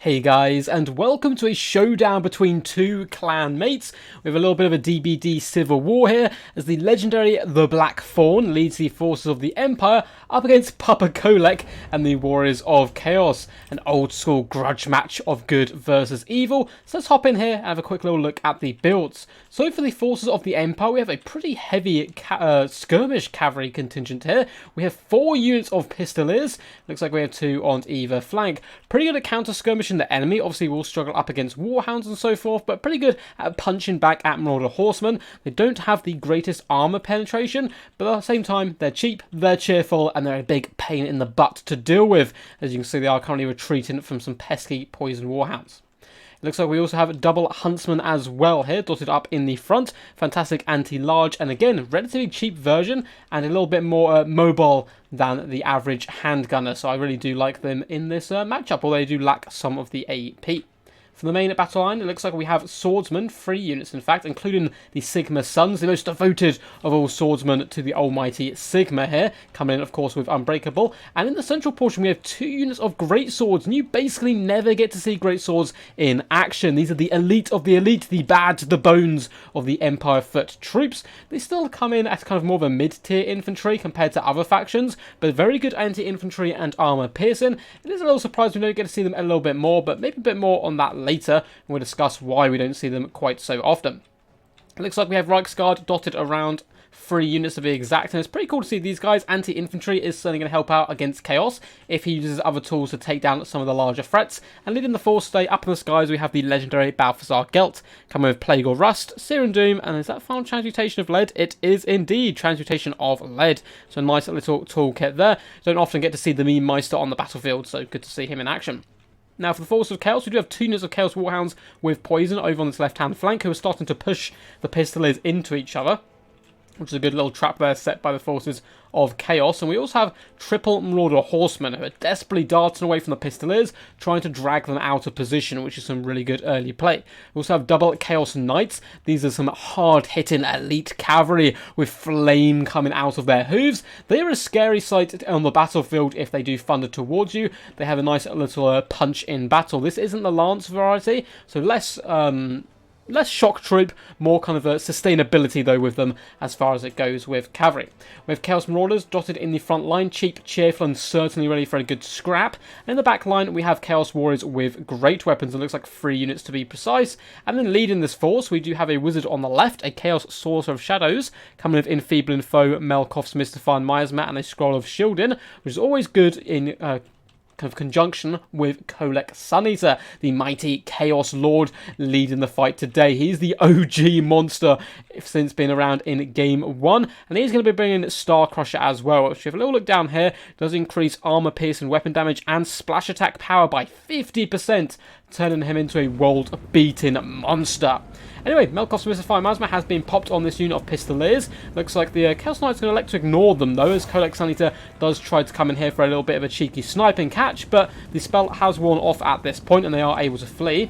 Hey guys, and welcome to a showdown between two clan mates. We have a little bit of a DBD civil war here, as the legendary The Black Fawn leads the forces of the Empire up against Papa Kolek and the Warriors of Chaos. An old school grudge match of good versus evil. So let's hop in here and have a quick little look at the builds. So for the forces of the Empire, we have a pretty heavy skirmish cavalry contingent here. We have 4 units of pistoliers. Looks like we have 2 on either flank. Pretty good at counter skirmish. The enemy obviously will struggle up against Warhounds and so forth, but pretty good at punching back at Marauder horsemen. They don't have the greatest armor penetration, but at the same time they're cheap, they're cheerful, and they're a big pain in the butt to deal with. As you can see, they are currently retreating from some pesky poison Warhounds. It looks like we also have a double huntsman as well here, dotted up in the front. Fantastic anti-large, and again, relatively cheap version, and a little bit more mobile than the average handgunner. So I really do like them in this matchup, although they do lack some of the AP. For the main battle line, it looks like we have swordsmen, 3 units in fact, including the Sigma Sons, the most devoted of all swordsmen to the almighty Sigma here, coming in of course with Unbreakable. And in the central portion we have 2 units of great swords, and you basically never get to see great swords in action. These are the elite of the elite, the bad to the bones of the Empire foot troops. They still come in as kind of more of a mid-tier infantry compared to other factions, but very good anti-infantry and armor piercing. It is a little surprised we don't get to see them a little bit more, but maybe a bit more on that later, and we'll discuss why we don't see them quite so often. It looks like we have Reiksguard dotted around, 3 units to be exact, and it's pretty cool to see these guys. Anti-infantry is certainly going to help out against Chaos if he uses other tools to take down some of the larger threats. And leading the force today, up in the skies, we have the legendary Balthazar Gelt, coming with Plague or Rust, Searing Doom, and is that final transmutation of lead? It is indeed transmutation of lead. So a nice little toolkit there. Don't often get to see the Meme Meister on the battlefield, so good to see him in action. Now for the force of Chaos, we do have 2 units of Chaos Warhounds with poison over on this left-hand flank, who are starting to push the pistoliers into each other, which is a good little trap there set by the forces of Chaos. And we also have triple Marauder horsemen who are desperately darting away from the pistoliers, trying to drag them out of position, which is some really good early play. We also have double Chaos Knights. These are some hard-hitting elite cavalry with flame coming out of their hooves. They are a scary sight on the battlefield if they do thunder towards you. They have a nice little punch in battle. This isn't the Lance variety, so less shock troop, more kind of a sustainability though with them as far as it goes with cavalry. We have Chaos Marauders dotted in the front line, cheap, cheerful, and certainly ready for a good scrap. And in the back line we have Chaos Warriors with great weapons, and looks like 3 units to be precise. And then leading this force we do have a wizard on the left, a Chaos Sorcerer of Shadows, coming with Enfeebling Foe, Melkoff's Mystifying Miasma, and a Scroll of Shielding, which is always good in kind of conjunction with Kolek Suneater, the mighty Chaos Lord leading the fight today. He's the OG monster since being around in Game 1, and he's going to be bringing Star Crusher as well, which, if you have a little look down here, does increase armor piercing weapon damage and splash attack power by 50%, turning him into a world-beating monster. Anyway, Melkoff's Mystifying Miasma has been popped on this unit of pistoliers. Looks like the Chaos Knight's going to elect to ignore them though, as Kolek Suneater does try to come in here for a little bit of a cheeky sniping catch, but the spell has worn off at this point and they are able to flee.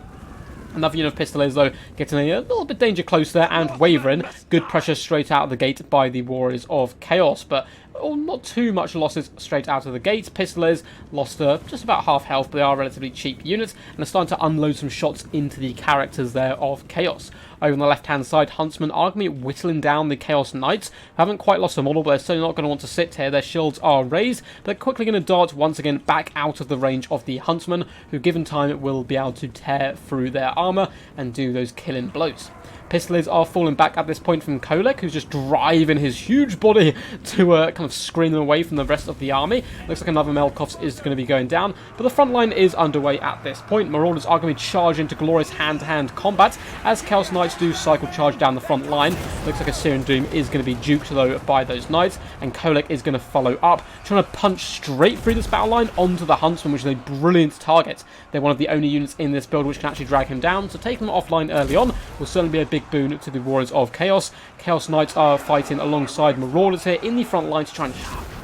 Another unit of pistoliers though getting a little bit danger close there and wavering. Good pressure straight out of the gate by the Warriors of Chaos, but not too much losses straight out of the gate. Pistoliers lost just about half health, but they are relatively cheap units, and are starting to unload some shots into the characters there of Chaos. Over on the left-hand side, Huntsmen are going to be whittling down the Chaos Knights, who haven't quite lost a model, but they're certainly not going to want to sit here. Their shields are raised, but they're quickly going to dart once again back out of the range of the Huntsmen, who given time will be able to tear through their armor and do those killing blows. Pistoliers are falling back at this point from Kolek, who's just driving his huge body to kind of screen them away from the rest of the army. Looks like another Melkoff's is going to be going down, but the front line is underway at this point. Marauders are going to be charging into glorious hand-to-hand combat as Chaos Knights do cycle charge down the front line. Looks like a Searing Doom is going to be duped though by those Knights, and Kolek is going to follow up, trying to punch straight through this battle line onto the Huntsman, which is a brilliant target. They're one of the only units in this build which can actually drag him down, so taking them offline early on will certainly be a big boon to the Warriors of Chaos. Chaos Knights are fighting alongside Marauders here in the front line to try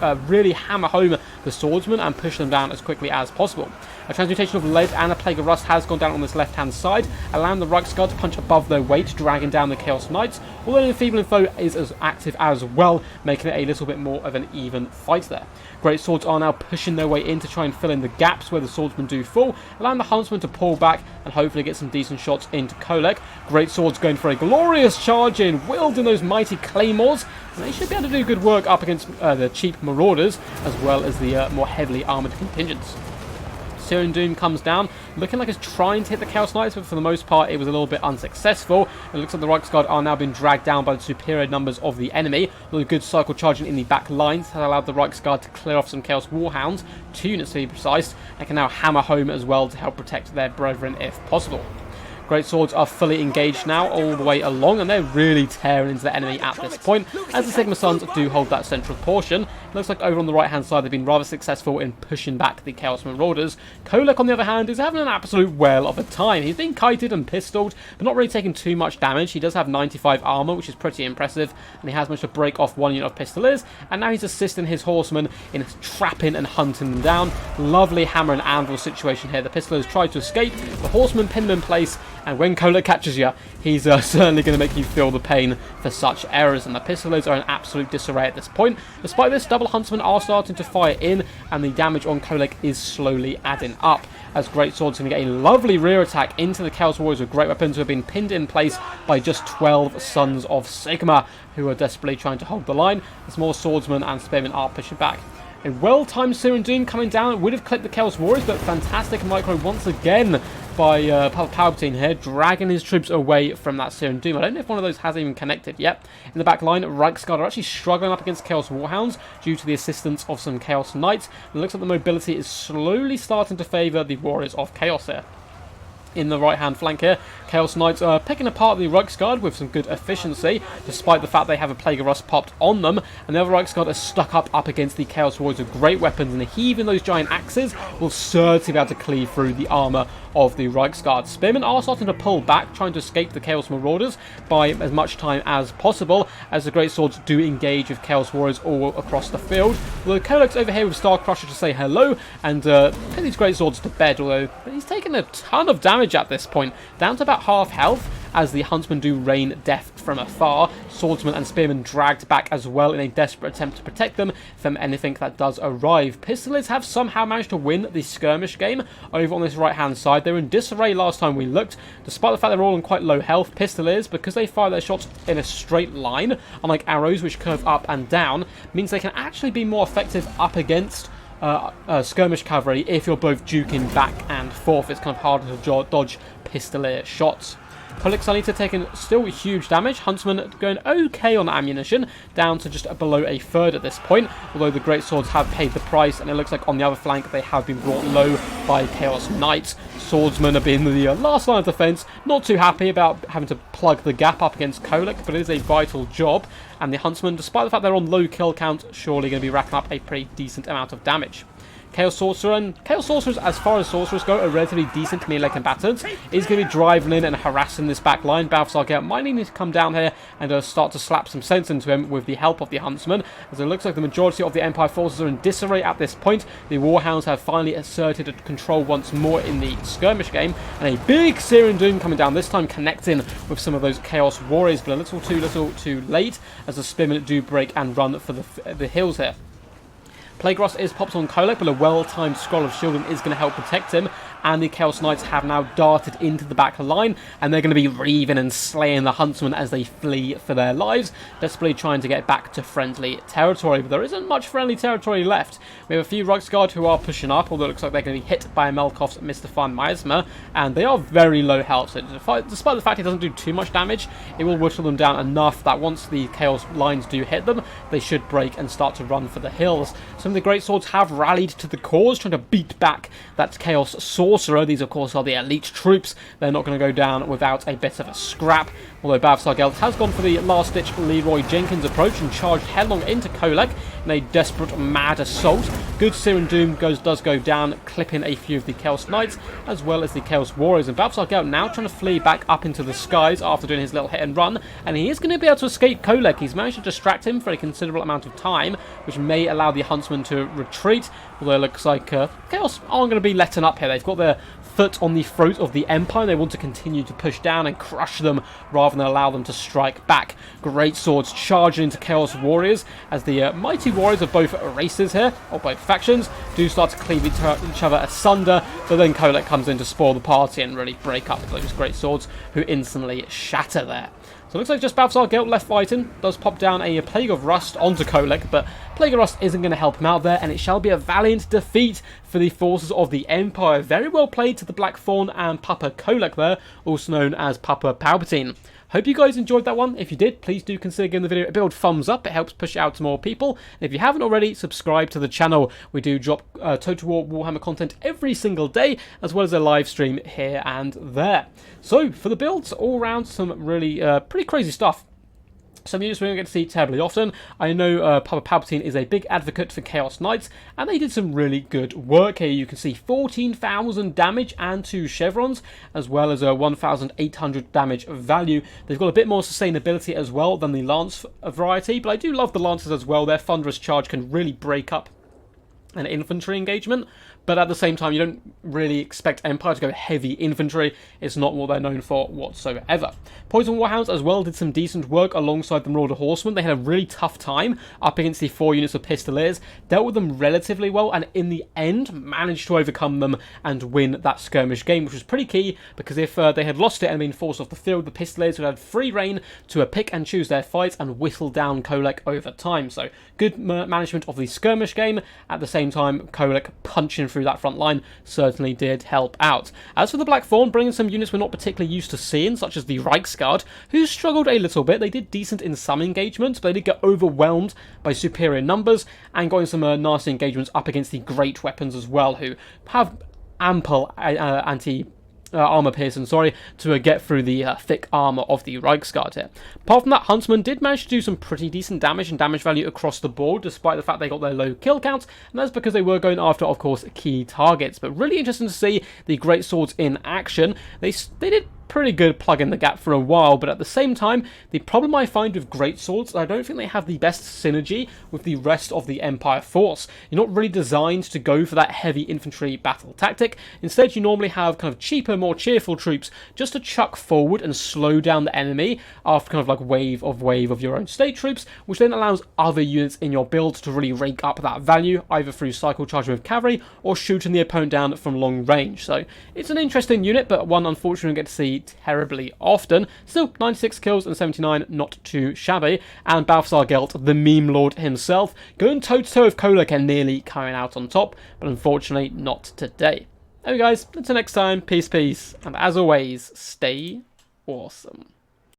and really hammer home the swordsmen and push them down as quickly as possible. A transmutation of lead and a plague of rust has gone down on this left-hand side, allowing the Reiksguard to punch above their weight, dragging down the Chaos Knights, although the Enfeebling Foe is as active as well, making it a little bit more of an even fight there. Great Swords are now pushing their way in to try and fill in the gaps where the Swordsmen do fall, allowing the Huntsmen to pull back and hopefully get some decent shots into Kolek. Great Swords going for a glorious charge in, wielding those mighty claymores, and they should be able to do good work up against the cheap Marauders, as well as the more heavily armoured contingents. Syrian Doom comes down, looking like it's trying to hit the Chaos Knights, but for the most part it was a little bit unsuccessful. It looks like the Reiksguard are now being dragged down by the superior numbers of the enemy. A good cycle charging in the back lines has allowed the Reiksguard to clear off some Chaos Warhounds, 2 units to be precise, and can now hammer home as well to help protect their brethren if possible. Great Swords are fully engaged now all the way along, and they're really tearing into the enemy at this point, as the Sigma Suns do hold that central portion. It looks like over on the right hand side they've been rather successful in pushing back the Chaos Marauders. Kolek, on the other hand, is having an absolute whale of a time. He's been kited and pistoled, but not really taking too much damage. He does have 95 armor, which is pretty impressive, and he has managed to break off 1 unit of Pistoliers, and now he's assisting his horsemen in trapping and hunting them down. Lovely hammer and anvil situation here. The Pistoliers try to escape, the horsemen pin them in place, and when Kolek catches you, he's certainly going to make you feel the pain for such errors, and the Pistoliers are in absolute disarray at this point. Despite this, double Huntsmen are starting to fire in, and the damage on Kolek is slowly adding up, as Great Swords going to get a lovely rear attack into the Chaos Warriors with great weapons who have been pinned in place by just 12 Sons of Sigma, who are desperately trying to hold the line, as more Swordsmen and Spearmen are pushing back. A well-timed Syrian Doom coming down would have clipped the Chaos Warriors, but fantastic micro once again by Palpatine here, dragging his troops away from that Syrian Doom. I don't know if one of those has even connected yet. In the back line, Reiksguard are actually struggling up against Chaos Warhounds due to the assistance of some Chaos Knights. It looks like the mobility is slowly starting to favour the Warriors of Chaos here. In the right-hand flank here, Chaos Knights are picking apart the Reiksguard with some good efficiency, despite the fact they have a Plague of Rust popped on them, and the other Reiksguard are stuck up against the Chaos Warriors with great weapons, and heaving those giant axes will certainly be able to cleave through the armour of the Reiksguard. Spearmen are starting to pull back, trying to escape the Chaos Marauders by as much time as possible, as the Great Swords do engage with Chaos Warriors all across the field. Although Kolek's over here with Star Crusher to say hello, and put these Great Swords to bed, although he's taken a ton of damage at this point, down to about half health, as the Huntsmen do rain death from afar. Swordsmen and Spearmen dragged back as well in a desperate attempt to protect them from anything that does arrive. Pistoliers have somehow managed to win the skirmish game over on this right hand side. They were in disarray last time we looked, despite the fact they're all on quite low health. Pistoliers, because they fire their shots in a straight line, unlike arrows which curve up and down, means they can actually be more effective up against skirmish cavalry if you're both duking back and forth. It's kind of harder to dodge Pistolier shots. Kolek's only taking still huge damage. Huntsmen going okay on ammunition, down to just below a third at this point, although the Great Swords have paid the price, and it looks like on the other flank they have been brought low by Chaos Knights. Swordsmen have been the last line of defense, not too happy about having to plug the gap up against Kolek, but it is a vital job, and the Huntsmen, despite the fact they're on low kill count, surely going to be racking up a pretty decent amount of damage. Chaos Sorcerers, as far as Sorcerers go, are relatively decent melee combatants. He's going to be driving in and harassing this back line. Balthasar Gelt might need to come down here and start to slap some sense into him with the help of the Huntsmen, as it looks like the majority of the Empire forces are in disarray at this point. The Warhounds have finally asserted control once more in the skirmish game, and a big Syrian Doom coming down, this time connecting with some of those Chaos Warriors, but a little too late, as the Spearmen do break and run for the hills here. Plague Rust is popped on Kolek, but a well-timed Scroll of Shielding is going to help protect him, and the Chaos Knights have now darted into the back line, and they're going to be reaving and slaying the Huntsmen as they flee for their lives, desperately trying to get back to friendly territory, but there isn't much friendly territory left. We have a few Reiksguard who are pushing up, although it looks like they're going to be hit by Melkov's Mr. Miasma, and they are very low health, so despite the fact he doesn't do too much damage, it will whittle them down enough that once the Chaos lines do hit them, they should break and start to run for the hills. Some of the Great Swords have rallied to the cause, trying to beat back that Chaos Sword Sorcerer. These, of course, are the elite troops. They're not going to go down without a bit of a scrap. Although Balthasar Gelt has gone for the last-ditch Leroy Jenkins approach and charged headlong into Kolek in a desperate, mad assault. Good Siren Doom does go down, clipping a few of the Chaos Knights, as well as the Chaos Warriors. And Balthasar Gelt now trying to flee back up into the skies after doing his little hit and run. And he is going to be able to escape Kolek. He's managed to distract him for a considerable amount of time, which may allow the Huntsman to retreat. Although it looks like Chaos aren't going to be letting up here. They've got their foot on the throat of the Empire. They want to continue to push down and crush them rather than allow them to strike back. Great swords charging into Chaos Warriors as the mighty warriors of both races here, or both factions, do start to cleave each other asunder, but then Kolek comes in to spoil the party and really break up those great swords, who instantly shatter there. So it looks like just Balthasar Gelt left fighting. Does pop down a Plague of Rust onto Kolek, but Plague of Rust isn't going to help him out there, and it shall be a valiant defeat for the forces of the Empire. Very well played to the Black Fawn and Papa Kolek there, also known as Papa Palpatine. Hope you guys enjoyed that one. If you did, please do consider giving the video a big old thumbs up. It helps push it out to more people. And if you haven't already, subscribe to the channel. We do drop Total War Warhammer content every single day, as well as a live stream here and there. So, for the builds, all around some really pretty crazy stuff. Some units we don't get to see terribly often. I know Papa Palpatine is a big advocate for Chaos Knights, and they did some really good work here. You can see 14,000 damage and 2 chevrons, as well as a 1,800 damage value. They've got a bit more sustainability as well than the Lance variety, but I do love the Lancers as well. Their thunderous charge can really break up an infantry engagement, but at the same time you don't really expect Empire to go heavy infantry. It's not what they're known for whatsoever. Poison Warhounds as well did some decent work alongside the Marauder Horsemen. They had a really tough time up against the 4 units of Pistoliers, dealt with them relatively well, and in the end managed to overcome them and win that skirmish game, which was pretty key, because if they had lost it and been forced off the field, the Pistoliers would have had free reign to pick and choose their fights and whittle down Kolek over time. So good management of the skirmish game. At the same time, Kolek punching through that front line certainly did help out. As for the Black Fawn, bringing some units we're not particularly used to seeing, such as the Reichsguard, who struggled a little bit. They did decent in some engagements, but they did get overwhelmed by superior numbers and got in some nasty engagements up against the great weapons as well, who have ample armor piercing, to get through the thick armor of the Reichsguard here. Apart from that, Huntsman did manage to do some pretty decent damage and damage value across the board, despite the fact they got their low kill counts, and that's because they were going after, of course, key targets. But really interesting to see the great swords in action. They did pretty good plug in the gap for a while, but at the same time, the problem I find with greatswords is I don't think they have the best synergy with the rest of the Empire force. You're not really designed to go for that heavy infantry battle tactic. Instead, you normally have kind of cheaper, more cheerful troops just to chuck forward and slow down the enemy after kind of like wave of your own state troops, which then allows other units in your build to really rake up that value, either through cycle charging with cavalry or shooting the opponent down from long range. So it's an interesting unit, but one unfortunately we get to see terribly often. Still, 96 kills and 79, not too shabby. And Balthasar Gelt, the meme lord himself, going toe-to-toe with Kolek and nearly coming out on top, but unfortunately not today. Anyway guys, until next time, peace, and as always, stay awesome.